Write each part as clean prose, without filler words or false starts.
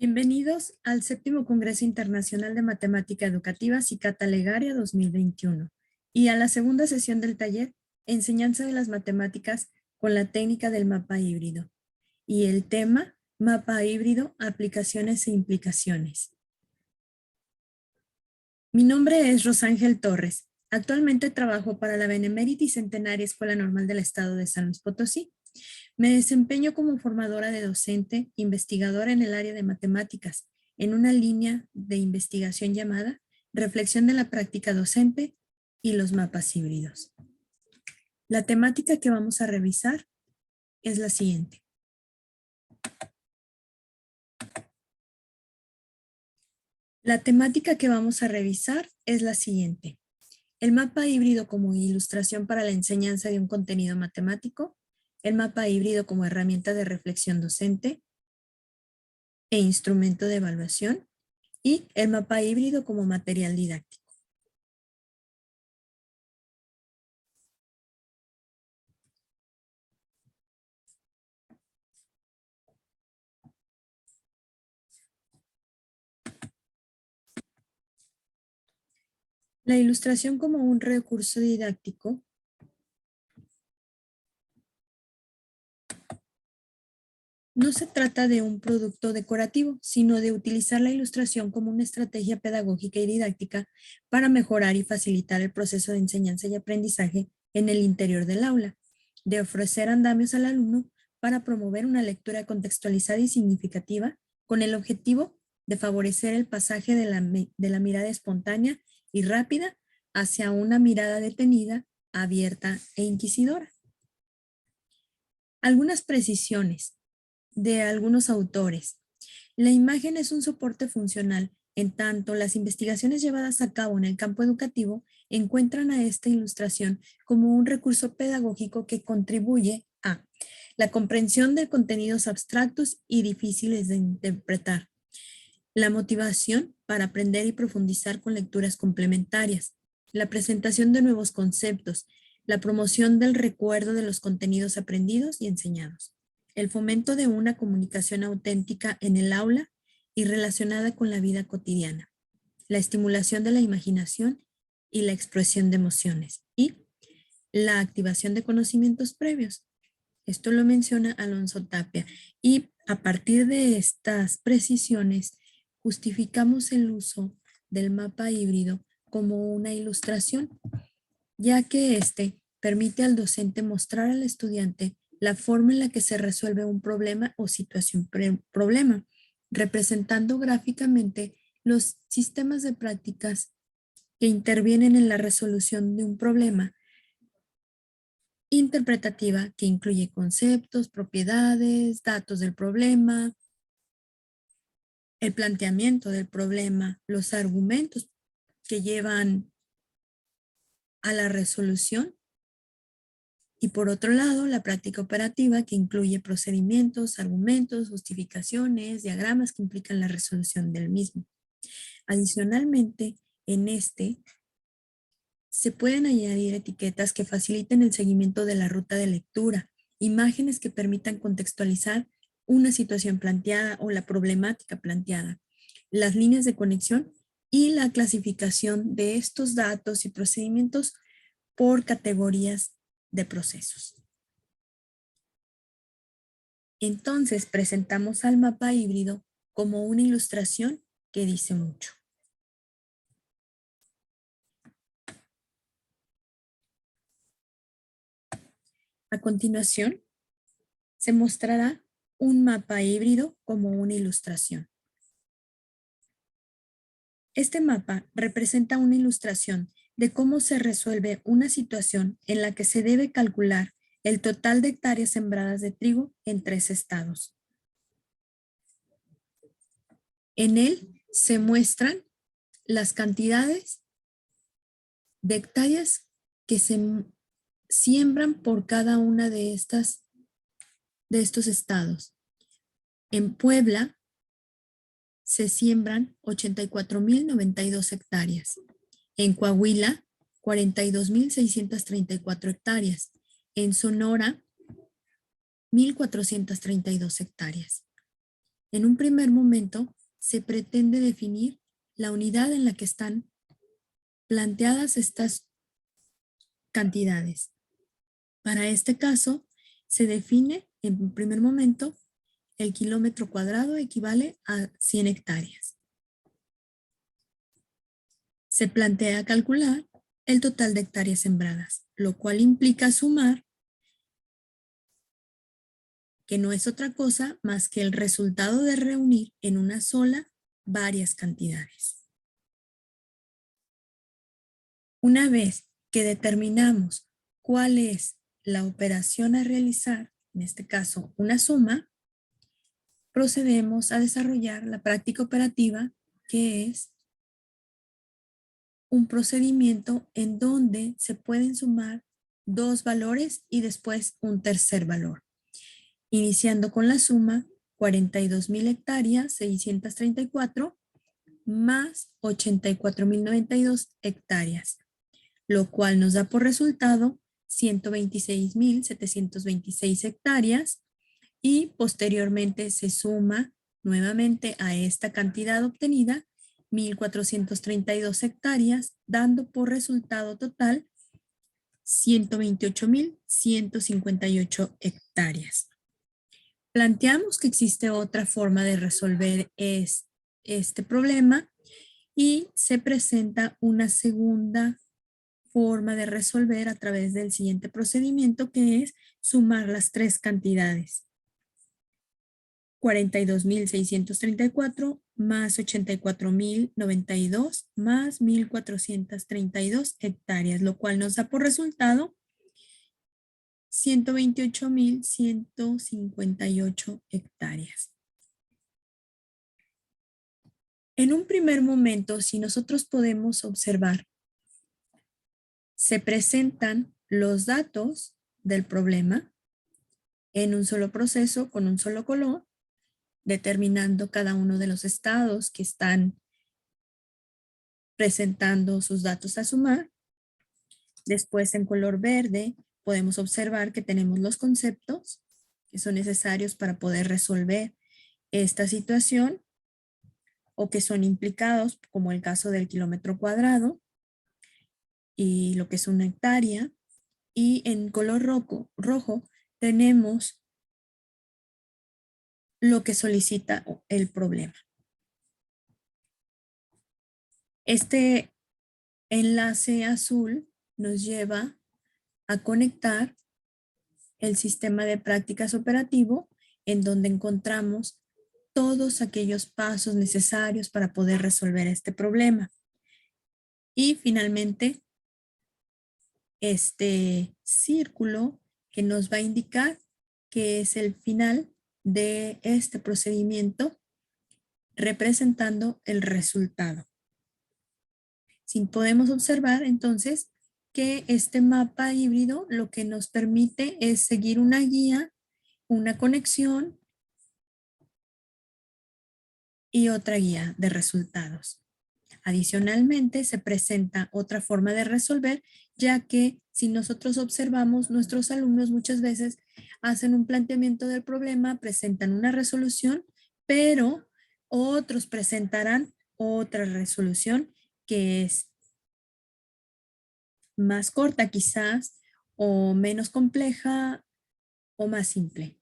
Bienvenidos al séptimo Congreso Internacional de Matemática Educativa Cicata Legaria 2021 y a la segunda sesión del taller Enseñanza de las Matemáticas con la técnica del mapa híbrido. Y el tema, mapa híbrido, aplicaciones e implicaciones. Mi nombre es Rosángel Torres. Actualmente trabajo para la Benemérita y Centenaria Escuela Normal del Estado de San Luis Potosí. Me desempeño como formadora de docente, investigadora en el área de matemáticas, en una línea de investigación llamada Reflexión de la práctica docente y los mapas híbridos. La temática que vamos a revisar es la siguiente. La temática que vamos a revisar es la siguiente. El mapa híbrido como ilustración para la enseñanza de un contenido matemático, el mapa híbrido como herramienta de reflexión docente e instrumento de evaluación, y el mapa híbrido como material didáctico. La ilustración como un recurso didáctico no se trata de un producto decorativo, sino de utilizar la ilustración como una estrategia pedagógica y didáctica para mejorar y facilitar el proceso de enseñanza y aprendizaje en el interior del aula, de ofrecer andamios al alumno para promover una lectura contextualizada y significativa con el objetivo de favorecer el pasaje de la mirada espontánea y rápida hacia una mirada detenida, abierta e inquisidora. Algunas precisiones de algunos autores. La imagen es un soporte funcional, en tanto las investigaciones llevadas a cabo en el campo educativo encuentran a esta ilustración como un recurso pedagógico que contribuye a la comprensión de contenidos abstractos y difíciles de interpretar, la motivación para aprender y profundizar con lecturas complementarias, la presentación de nuevos conceptos, la promoción del recuerdo de los contenidos aprendidos y enseñados, el fomento de una comunicación auténtica en el aula y relacionada con la vida cotidiana, la estimulación de la imaginación y la expresión de emociones, y la activación de conocimientos previos. Esto lo menciona Alonso Tapia, y a partir de estas precisiones justificamos el uso del mapa híbrido como una ilustración, ya que éste permite al docente mostrar al estudiante la forma en la que se resuelve un problema o situación problema, representando gráficamente los sistemas de prácticas que intervienen en la resolución de un problema, interpretativa que incluye conceptos, propiedades, datos del problema, el planteamiento del problema, los argumentos que llevan a la resolución, y por otro lado, la práctica operativa que incluye procedimientos, argumentos, justificaciones, diagramas que implican la resolución del mismo. Adicionalmente, en este se pueden añadir etiquetas que faciliten el seguimiento de la ruta de lectura, imágenes que permitan contextualizar una situación planteada o la problemática planteada, las líneas de conexión y la clasificación de estos datos y procedimientos por categorías de procesos. Entonces presentamos al mapa híbrido como una ilustración que dice mucho. A continuación, se mostrará un mapa híbrido como una ilustración. Este mapa representa una ilustración de cómo se resuelve una situación en la que se debe calcular el total de hectáreas sembradas de trigo en 3 estados. En él se muestran las cantidades de hectáreas que se siembran por cada una de estos estados. En Puebla se siembran 84,092 hectáreas. En Coahuila, 42,634 hectáreas. En Sonora, 1,432 hectáreas. En un primer momento, se pretende definir la unidad en la que están planteadas estas cantidades. Para este caso, se define en un primer momento el kilómetro cuadrado equivale a 100 hectáreas. Se plantea calcular el total de hectáreas sembradas, lo cual implica sumar, que no es otra cosa más que el resultado de reunir en una sola varias cantidades. Una vez que determinamos cuál es la operación a realizar, en este caso una suma, procedemos a desarrollar la práctica operativa, que es un procedimiento en donde se pueden sumar dos valores y después un tercer valor, iniciando con la suma 42.000 hectáreas 634 más 84.092 hectáreas, lo cual nos da por resultado 126.726 hectáreas, y posteriormente se suma nuevamente a esta cantidad obtenida 1.432 hectáreas, dando por resultado total 128.158 hectáreas. Planteamos que existe otra forma de resolver este problema y se presenta una segunda forma de resolver a través del siguiente procedimiento, que es sumar las tres cantidades. 42.634 más 84.092 más 1.432 hectáreas, lo cual nos da por resultado 128.158 hectáreas. En un primer momento, si nosotros podemos observar, se presentan los datos del problema en un solo proceso con un solo color, determinando cada uno de los estados que están presentando sus datos a sumar. Después, en color verde, podemos observar que tenemos los conceptos que son necesarios para poder resolver esta situación o que son implicados, como el caso del kilómetro cuadrado y lo que es una hectárea. Y en color rojo tenemos lo que solicita el problema. Este enlace azul nos lleva a conectar el sistema de prácticas operativo, en donde encontramos todos aquellos pasos necesarios para poder resolver este problema. Y finalmente, este círculo que nos va a indicar que es el final de este procedimiento, representando el resultado. Si podemos observar entonces que este mapa híbrido lo que nos permite es seguir una guía, una conexión y otra guía de resultados. Adicionalmente, se presenta otra forma de resolver, ya que si nosotros observamos, nuestros alumnos muchas veces hacen un planteamiento del problema, presentan una resolución, pero otros presentarán otra resolución que es más corta quizás, o menos compleja, o más simple.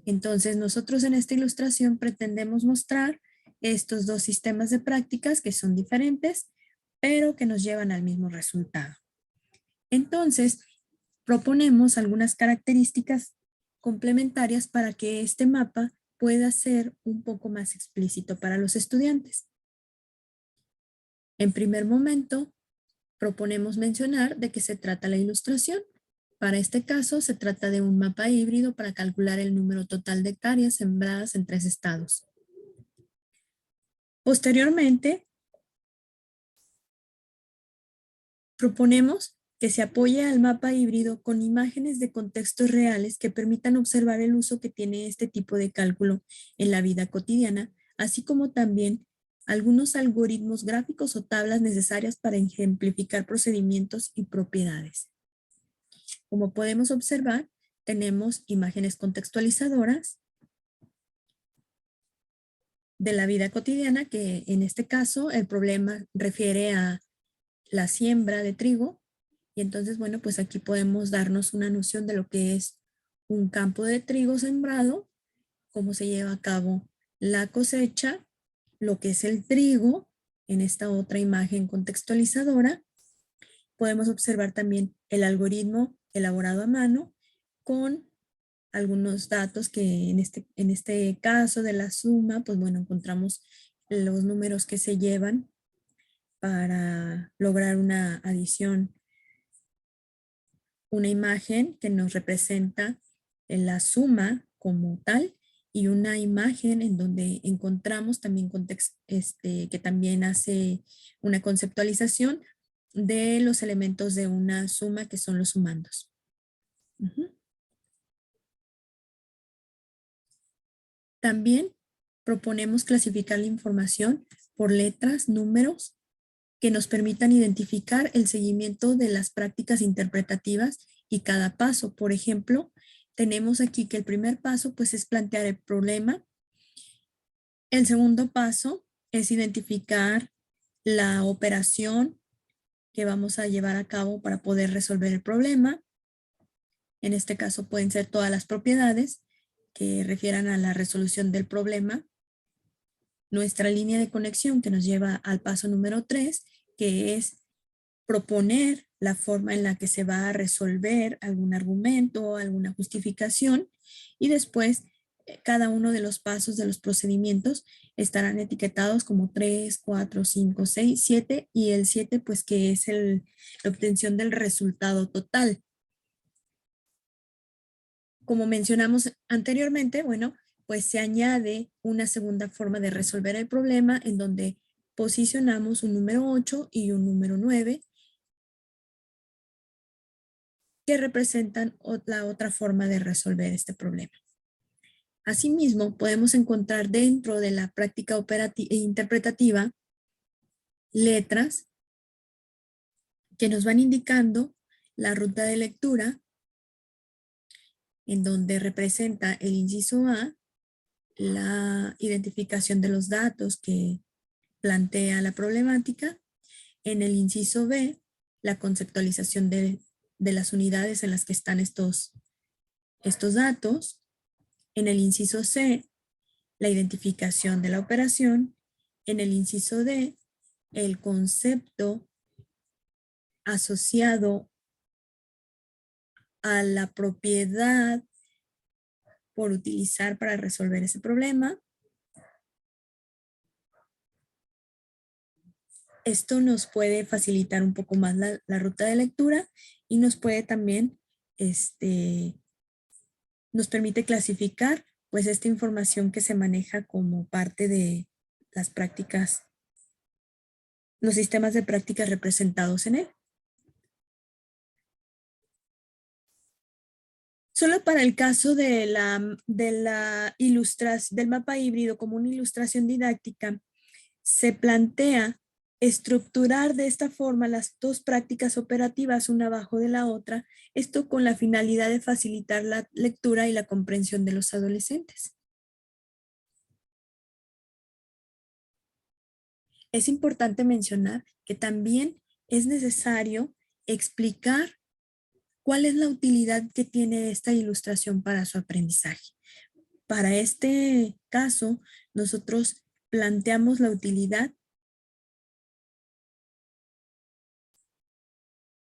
Entonces, nosotros en esta ilustración pretendemos mostrar estos dos sistemas de prácticas que son diferentes, pero que nos llevan al mismo resultado. Entonces, proponemos algunas características complementarias para que este mapa pueda ser un poco más explícito para los estudiantes. En primer momento, proponemos mencionar de qué se trata la ilustración. Para este caso, se trata de un mapa híbrido para calcular el número total de hectáreas sembradas en 3 estados. Posteriormente, proponemos que se apoye al mapa híbrido con imágenes de contextos reales que permitan observar el uso que tiene este tipo de cálculo en la vida cotidiana, así como también algunos algoritmos gráficos o tablas necesarias para ejemplificar procedimientos y propiedades. Como podemos observar, tenemos imágenes contextualizadoras de la vida cotidiana, que en este caso el problema refiere a la siembra de trigo. Y entonces, bueno, pues aquí podemos darnos una noción de lo que es un campo de trigo sembrado, cómo se lleva a cabo la cosecha, lo que es el trigo en esta otra imagen contextualizadora. Podemos observar también el algoritmo elaborado a mano con algunos datos que en este caso de la suma, pues bueno, encontramos los números que se llevan para lograr una adición, una imagen que nos representa la suma como tal y una imagen en donde encontramos también que también hace una conceptualización de los elementos de una suma que son los sumandos. Ujú. También proponemos clasificar la información por letras, números, que nos permitan identificar el seguimiento de las prácticas interpretativas y cada paso. Por ejemplo, tenemos aquí que el primer paso pues es plantear el problema. El segundo paso es identificar la operación que vamos a llevar a cabo para poder resolver el problema. En este caso pueden ser todas las propiedades que refieran a la resolución del problema. Nuestra línea de conexión que nos lleva al paso número 3, que es proponer la forma en la que se va a resolver algún argumento, alguna justificación, y después cada uno de los pasos de los procedimientos estarán etiquetados como 3, 4, 5, 6, 7, y el 7 pues que es la obtención del resultado total. Como mencionamos anteriormente, bueno, pues se añade una segunda forma de resolver el problema en donde posicionamos un número 8 y un número 9 que representan la otra forma de resolver este problema. Asimismo, podemos encontrar dentro de la práctica interpretativa letras que nos van indicando la ruta de lectura en donde representa el inciso A, la identificación de los datos que plantea la problemática, en el inciso B, la conceptualización de las unidades en las que están estos datos, en el inciso C, la identificación de la operación, en el inciso D, el concepto asociado a la propiedad por utilizar para resolver ese problema. Esto nos puede facilitar un poco más la ruta de lectura y nos puede también, nos permite clasificar pues esta información que se maneja como parte de las prácticas, los sistemas de prácticas representados en él. Solo para el caso de la ilustración del mapa híbrido como una ilustración didáctica, se plantea estructurar de esta forma las dos prácticas operativas una abajo de la otra, esto con la finalidad de facilitar la lectura y la comprensión de los adolescentes. Es importante mencionar que también es necesario explicar cuál es la utilidad que tiene esta ilustración para su aprendizaje. Para este caso, nosotros planteamos la utilidad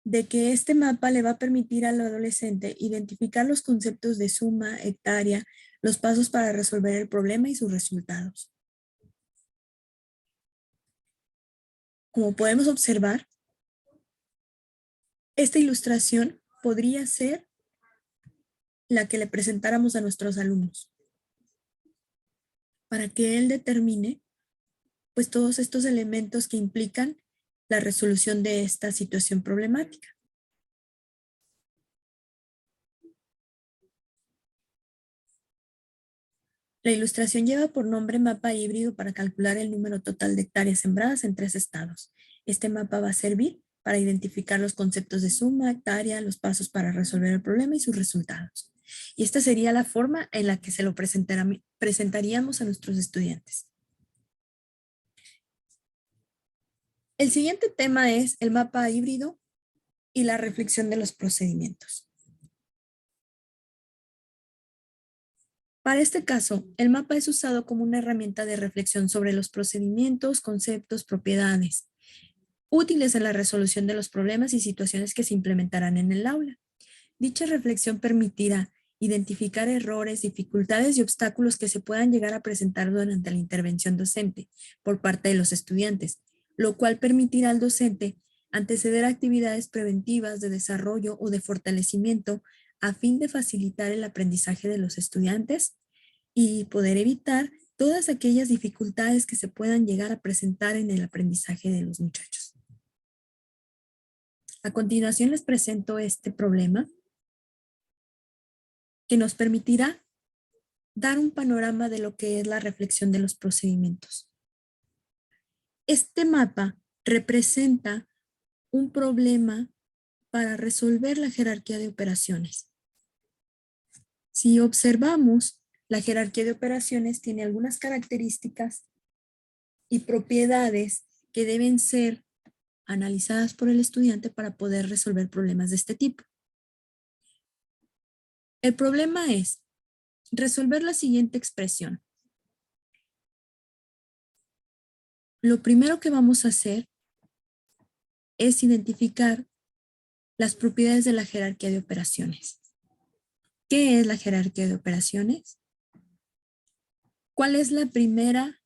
de que este mapa le va a permitir al adolescente identificar los conceptos de suma, hectárea, los pasos para resolver el problema y sus resultados. Como podemos observar, esta ilustración podría ser la que le presentáramos a nuestros alumnos para que él determine pues todos estos elementos que implican la resolución de esta situación problemática. La ilustración lleva por nombre mapa híbrido para calcular el número total de hectáreas sembradas en 3 estados. Este mapa va a servir para identificar los conceptos de suma, hectárea, los pasos para resolver el problema y sus resultados. Y esta sería la forma en la que se lo presentaríamos a nuestros estudiantes. El siguiente tema es el mapa híbrido y la reflexión de los procedimientos. Para este caso, el mapa es usado como una herramienta de reflexión sobre los procedimientos, conceptos, propiedades, útiles en la resolución de los problemas y situaciones que se implementarán en el aula. Dicha reflexión permitirá identificar errores, dificultades y obstáculos que se puedan llegar a presentar durante la intervención docente por parte de los estudiantes, lo cual permitirá al docente anteceder a actividades preventivas de desarrollo o de fortalecimiento a fin de facilitar el aprendizaje de los estudiantes y poder evitar todas aquellas dificultades que se puedan llegar a presentar en el aprendizaje de los muchachos. A continuación les presento este problema que nos permitirá dar un panorama de lo que es la reflexión de los procedimientos. Este mapa representa un problema para resolver la jerarquía de operaciones. Si observamos, la jerarquía de operaciones tiene algunas características y propiedades que deben ser analizadas por el estudiante para poder resolver problemas de este tipo. El problema es resolver la siguiente expresión. Lo primero que vamos a hacer es identificar las propiedades de la jerarquía de operaciones. ¿Qué es la jerarquía de operaciones? ¿Cuál es la primera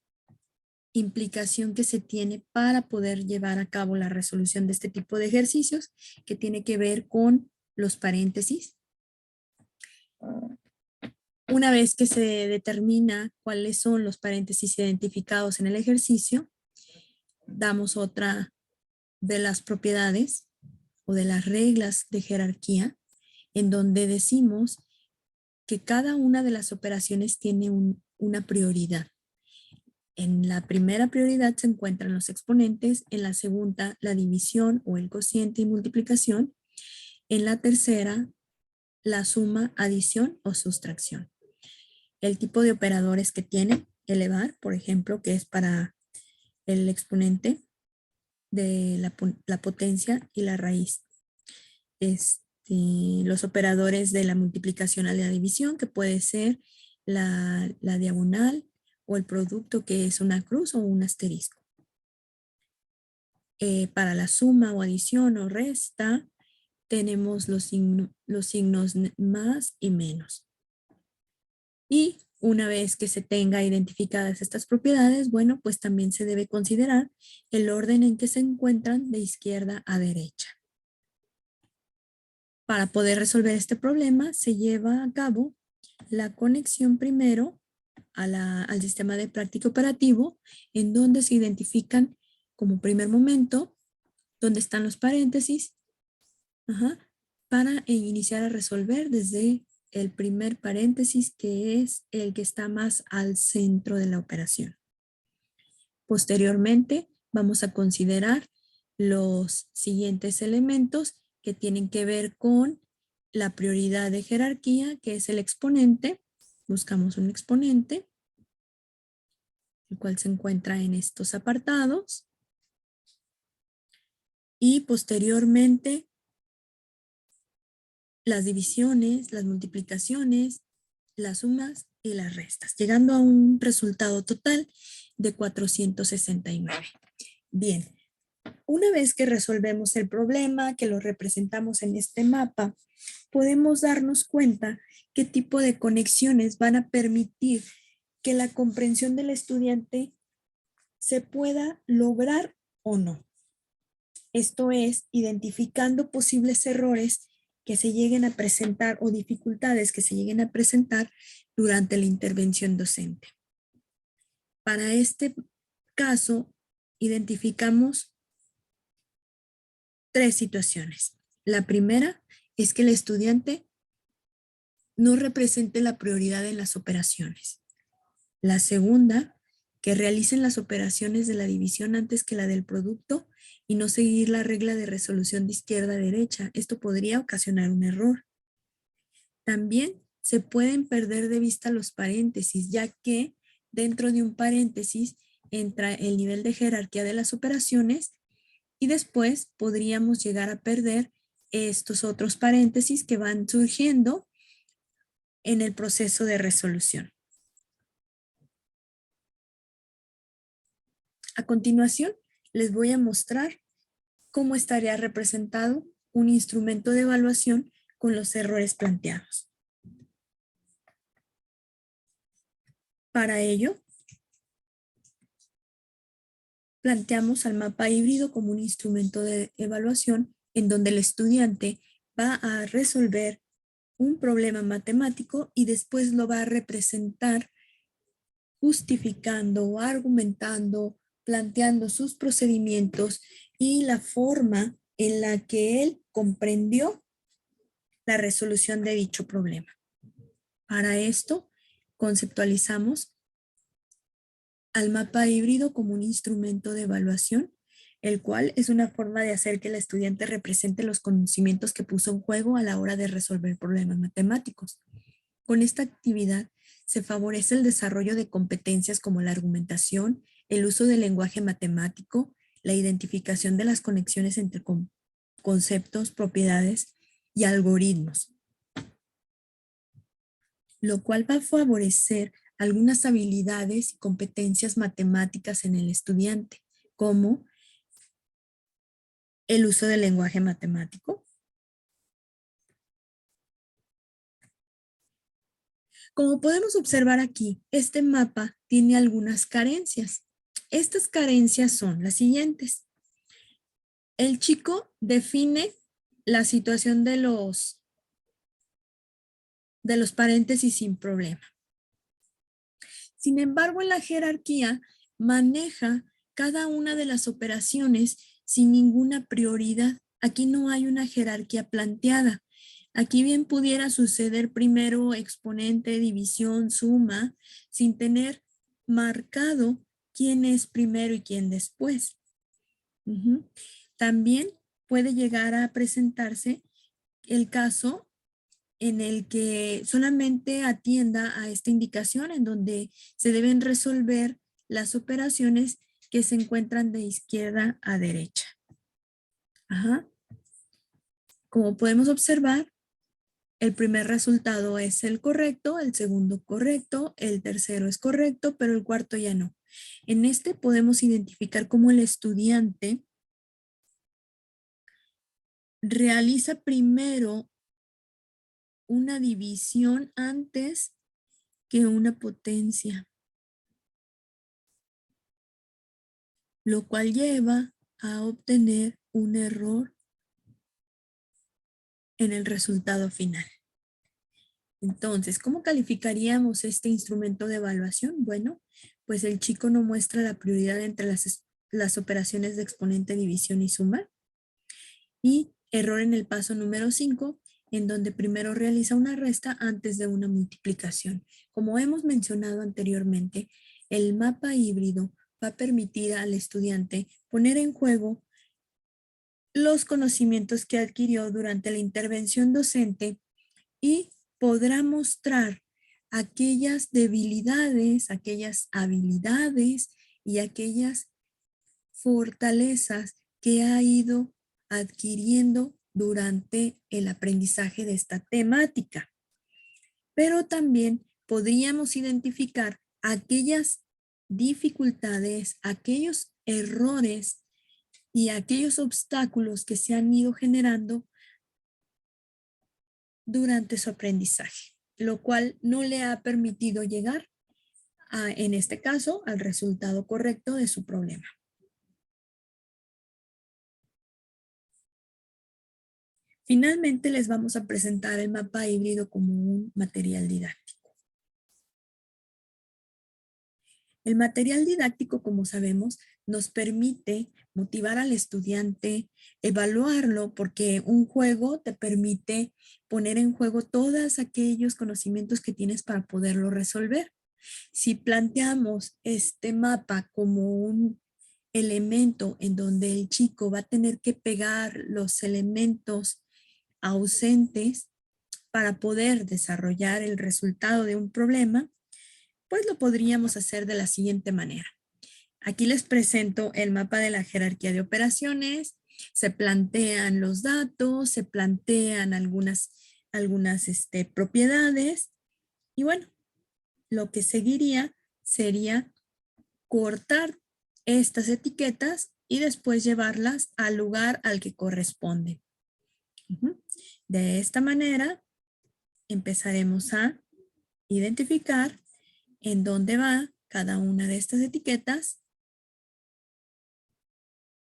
implicación que se tiene para poder llevar a cabo la resolución de este tipo de ejercicios que tiene que ver con los paréntesis? Una vez que se determina cuáles son los paréntesis identificados en el ejercicio, damos otra de las propiedades o de las reglas de jerarquía en donde decimos que cada una de las operaciones tiene una prioridad. En la primera prioridad se encuentran los exponentes, en la segunda la división o el cociente y multiplicación, en la tercera la suma, adición o sustracción. El tipo de operadores que tiene, elevar, por ejemplo, que es para el exponente de la potencia y la raíz. Los operadores de la multiplicación a la división, que puede ser la diagonal o el producto, que es una cruz o un asterisco. Para la suma o adición o resta, tenemos los signos más y menos. Y una vez que se tenga identificadas estas propiedades, bueno, pues también se debe considerar el orden en que se encuentran de izquierda a derecha. Para poder resolver este problema, se lleva a cabo la conexión primero al sistema de práctica operativo, en donde se identifican como primer momento dónde están los paréntesis, para iniciar a resolver desde el primer paréntesis, que es el que está más al centro de la operación. Posteriormente, vamos a considerar los siguientes elementos que tienen que ver con la prioridad de jerarquía, que es el exponente. Buscamos un exponente, el cual se encuentra en estos apartados. Y posteriormente, las divisiones, las multiplicaciones, las sumas y las restas, llegando a un resultado total de 469. Bien, una vez que resolvemos el problema, que lo representamos en este mapa, podemos darnos cuenta qué tipo de conexiones van a permitir que la comprensión del estudiante se pueda lograr o no. Esto es, identificando posibles errores que se lleguen a presentar o dificultades que se lleguen a presentar durante la intervención docente. Para este caso, identificamos tres situaciones. La primera es que el estudiante no represente la prioridad en las operaciones. La segunda, que realicen las operaciones de la división antes que la del producto y no seguir la regla de resolución de izquierda a derecha. Esto podría ocasionar un error. También se pueden perder de vista los paréntesis, ya que dentro de un paréntesis entra el nivel de jerarquía de las operaciones y después podríamos llegar a perder estos otros paréntesis que van surgiendo en el proceso de resolución. A continuación, les voy a mostrar cómo estaría representado un instrumento de evaluación con los errores planteados. Para ello, planteamos al mapa híbrido como un instrumento de evaluación en donde el estudiante va a resolver un problema matemático y después lo va a representar justificando, argumentando, planteando sus procedimientos y la forma en la que él comprendió la resolución de dicho problema. Para esto, conceptualizamos al mapa híbrido como un instrumento de evaluación, el cual es una forma de hacer que el estudiante represente los conocimientos que puso en juego a la hora de resolver problemas matemáticos. Con esta actividad se favorece el desarrollo de competencias como la argumentación, el uso del lenguaje matemático, la identificación de las conexiones entre conceptos, propiedades y algoritmos, lo cual va a favorecer algunas habilidades y competencias matemáticas en el estudiante, como el uso del lenguaje matemático. Como podemos observar aquí, este mapa tiene algunas carencias. Estas carencias son las siguientes. El chico define la situación de los paréntesis sin problema. Sin embargo, en la jerarquía maneja cada una de las operaciones sin ninguna prioridad. Aquí no hay una jerarquía planteada. Aquí bien pudiera suceder primero exponente, división, suma, sin tener marcado quién es primero y quién después. También puede llegar a presentarse el caso en el que solamente atienda a esta indicación en donde se deben resolver las operaciones que se encuentran de izquierda a derecha. Como podemos observar, el primer resultado es el correcto, el segundo correcto, el tercero es correcto, pero el cuarto ya no. En este podemos identificar cómo el estudiante realiza primero una división antes que una potencia, lo cual lleva a obtener un error en el resultado final. Entonces, ¿cómo calificaríamos este instrumento de evaluación? Bueno, pues el chico no muestra la prioridad entre las operaciones de exponente, división y suma. Y error en el paso número 5, en donde primero realiza una resta antes de una multiplicación. Como hemos mencionado anteriormente, el mapa híbrido va a permitir al estudiante poner en juego los conocimientos que adquirió durante la intervención docente y podrá mostrar aquellas debilidades, aquellas habilidades y aquellas fortalezas que ha ido adquiriendo durante el aprendizaje de esta temática. Pero también podríamos identificar aquellas dificultades, aquellos errores y aquellos obstáculos que se han ido generando durante su aprendizaje, lo cual no le ha permitido llegar en este caso, al resultado correcto de su problema. Finalmente, les vamos a presentar el mapa híbrido como un material didáctico. El material didáctico, como sabemos, nos permite motivar al estudiante, evaluarlo, porque un juego te permite poner en juego todos aquellos conocimientos que tienes para poderlo resolver. Si planteamos este mapa como un elemento en donde el chico va a tener que pegar los elementos ausentes para poder desarrollar el resultado de un problema, pues lo podríamos hacer de la siguiente manera. Aquí les presento el mapa de la jerarquía de operaciones. Se plantean los datos, se plantean algunas propiedades. Y bueno, lo que seguiría sería cortar estas etiquetas y después llevarlas al lugar al que corresponde. De esta manera empezaremos a identificar en dónde va cada una de estas etiquetas,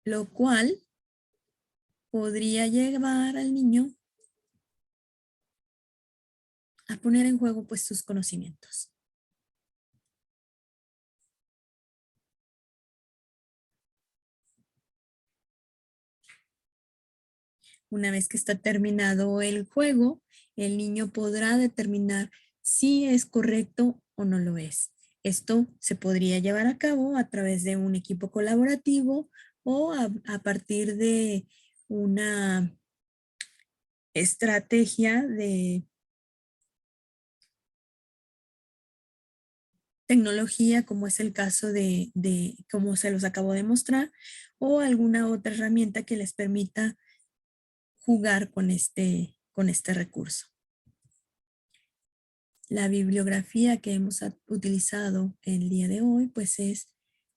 lo cual podría llevar al niño a poner en juego pues sus conocimientos. Una vez que está terminado el juego, el niño podrá determinar si es correcto o no lo es. Esto se podría llevar a cabo a través de un equipo colaborativo o a partir de una estrategia de tecnología, como es el caso como se los acabo de mostrar, o alguna otra herramienta que les permita jugar con este recurso. La bibliografía que hemos utilizado el día de hoy, pues es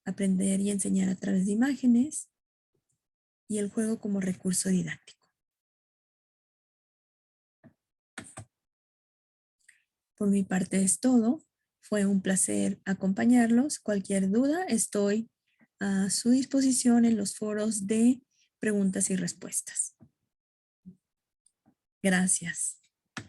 aprender y enseñar a través de imágenes y el juego como recurso didáctico. Por mi parte es todo. Fue un placer acompañarlos. Cualquier duda, estoy a su disposición en los foros de preguntas y respuestas. Gracias.